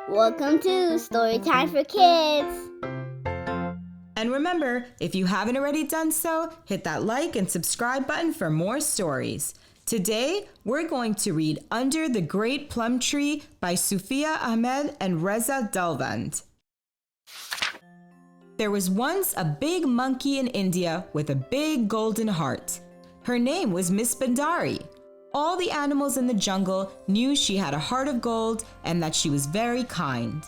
Welcome to Storytime for Kids. And remember, if you haven't already done so, hit that like and subscribe button for more stories. Today, we're going to read Under the Great Plum Tree by Sufiya, Ahmed, and Reza, Dalvand. There was once a big monkey in India with a big golden heart. Her name was Miss Bandari. All the animals in the jungle knew she had a heart of gold and that she was very kind.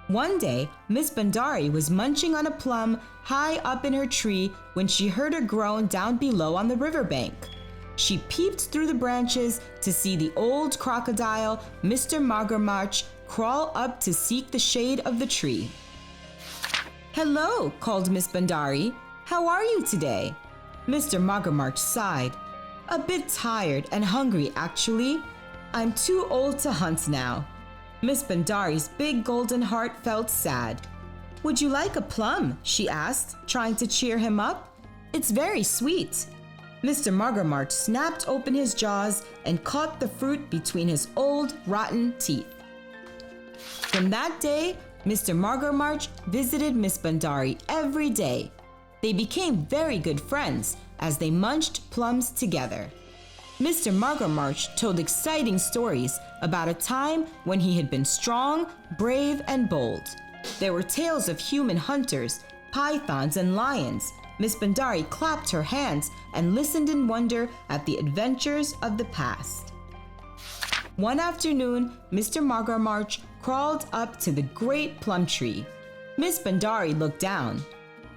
One day, Miss Bandari was munching on a plum high up in her tree when she heard a groan down below on the riverbank. She peeped through the branches to see the old crocodile, Mr. Magarmarch, crawl up to seek the shade of the tree. "Hello," called Miss Bandari. "How are you today?" Mr. Magarmarch sighed. "A bit tired and hungry, actually. I'm too old to hunt now." Miss Bandari's big golden heart felt sad. "Would you like a plum?" she asked, trying to cheer him up. "It's very sweet." Mr. Magarmarch snapped open his jaws and caught the fruit between his old, rotten teeth. From that day, Mr. Magarmarch visited Miss Bandari every day. They became very good friends as they munched plums together. Mr. Magarmarch told exciting stories about a time when he had been strong, brave, and bold. There were tales of human hunters, pythons, and lions. Miss Bandari clapped her hands and listened in wonder at the adventures of the past. One afternoon, Mr. Magarmarch crawled up to the great plum tree. Miss Bandari looked down.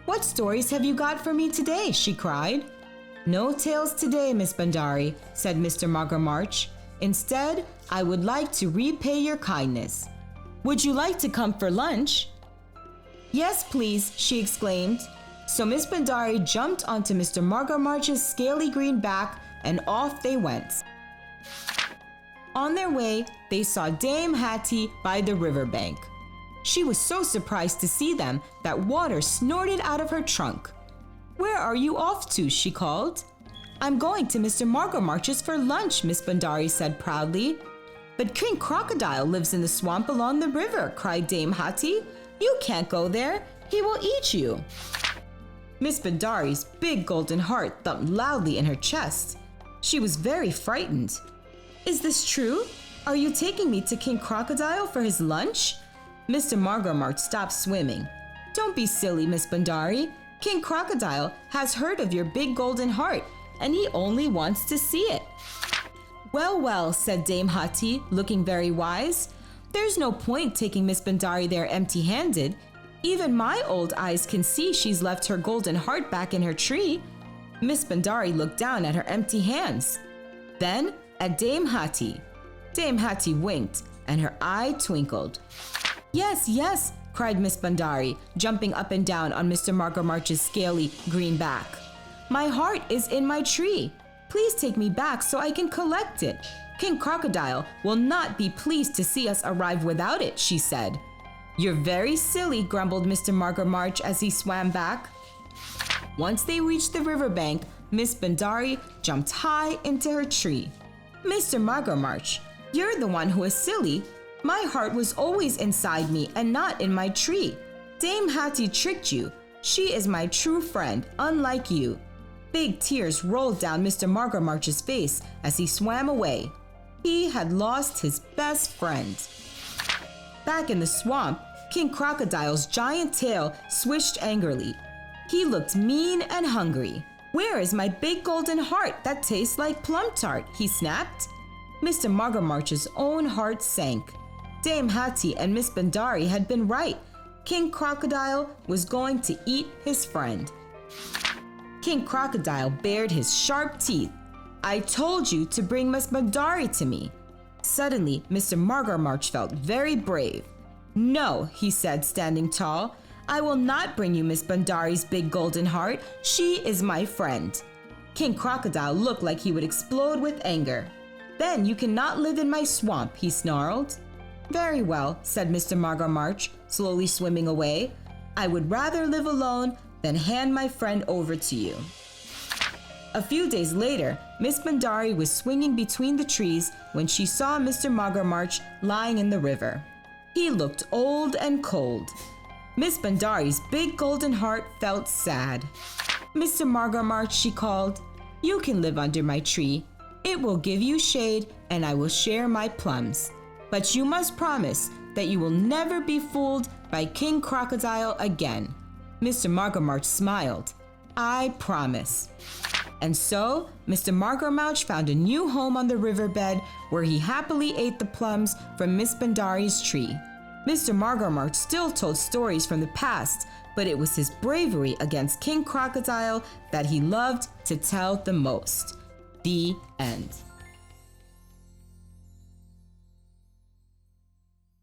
"What stories have you got for me today?" she cried. "No tales today, Miss Bandari," said Mr. Magarmarch. "Instead, I would like to repay your kindness. Would you like to come for lunch?" "Yes, please," she exclaimed. So Miss Bandari jumped onto Mr. Magarmarch's scaly green back and off they went. On their way, they saw Dame Hattie by the riverbank. She was so surprised to see them that water snorted out of her trunk. "Where are you off to?" she called. "I'm going to Mr. Magarmarch's for lunch," Miss Bandari said proudly. "But King Crocodile lives in the swamp along the river," cried Dame Hattie. "You can't go there. He will eat you." Miss Bandari's big golden heart thumped loudly in her chest. She was very frightened. "Is this true? Are you taking me to King Crocodile for his lunch?" Mr. Magarmarch stopped swimming. "Don't be silly, Miss Bandari. King Crocodile has heard of your big golden heart, and he only wants to see it." "Well, well," said Dame Hattie, looking very wise. "There's no point taking Miss Bandari there empty-handed. Even my old eyes can see she's left her golden heart back in her tree." Miss Bandari looked down at her empty hands, then at Dame Hattie. Dame Hattie winked, and her eye twinkled. "Yes, yes," cried Miss Bandari, jumping up and down on Mr. Magarmarch's scaly green back. "My heart is in my tree. Please take me back so I can collect it. King Crocodile will not be pleased to see us arrive without it," she said. "You're very silly," grumbled Mr. Magarmarch as he swam back. Once they reached the riverbank, Miss Bandari jumped high into her tree. "Mr. Magarmarch, you're the one who is silly. My heart was always inside me and not in my tree. Dame Hattie tricked you. She is my true friend, unlike you." Big tears rolled down Mr. Magarmarch's face as he swam away. He had lost his best friend. Back in the swamp, King Crocodile's giant tail swished angrily. He looked mean and hungry. "Where is my big golden heart that tastes like plum tart?" he snapped. Mr. Magarmarch's own heart sank. Dame Hattie and Miss Bandari had been right. King Crocodile was going to eat his friend. King Crocodile bared his sharp teeth. "I told you to bring Miss Bandari to me." Suddenly, Mr. Magarmarch felt very brave. "No," he said, standing tall. "I will not bring you Miss Bandari's big golden heart. She is my friend." King Crocodile looked like he would explode with anger. "Then you cannot live in my swamp," he snarled. "Very well," said Mr. Magarmarch, slowly swimming away. "I would rather live alone than hand my friend over to you." A few days later, Miss Bandari was swinging between the trees when she saw Mr. Magarmarch lying in the river. He looked old and cold. Miss Bandari's big golden heart felt sad. "Mr. Margarmarch," she called, "you can live under my tree. It will give you shade and I will share my plums. But you must promise that you will never be fooled by King Crocodile again." Mr. Margarmarch smiled. "I promise." And so, Mr. Margarmarch found a new home on the riverbed where he happily ate the plums from Miss Bandari's tree. Mr. Margarmarch still told stories from the past, but it was his bravery against King Crocodile that he loved to tell the most. The end.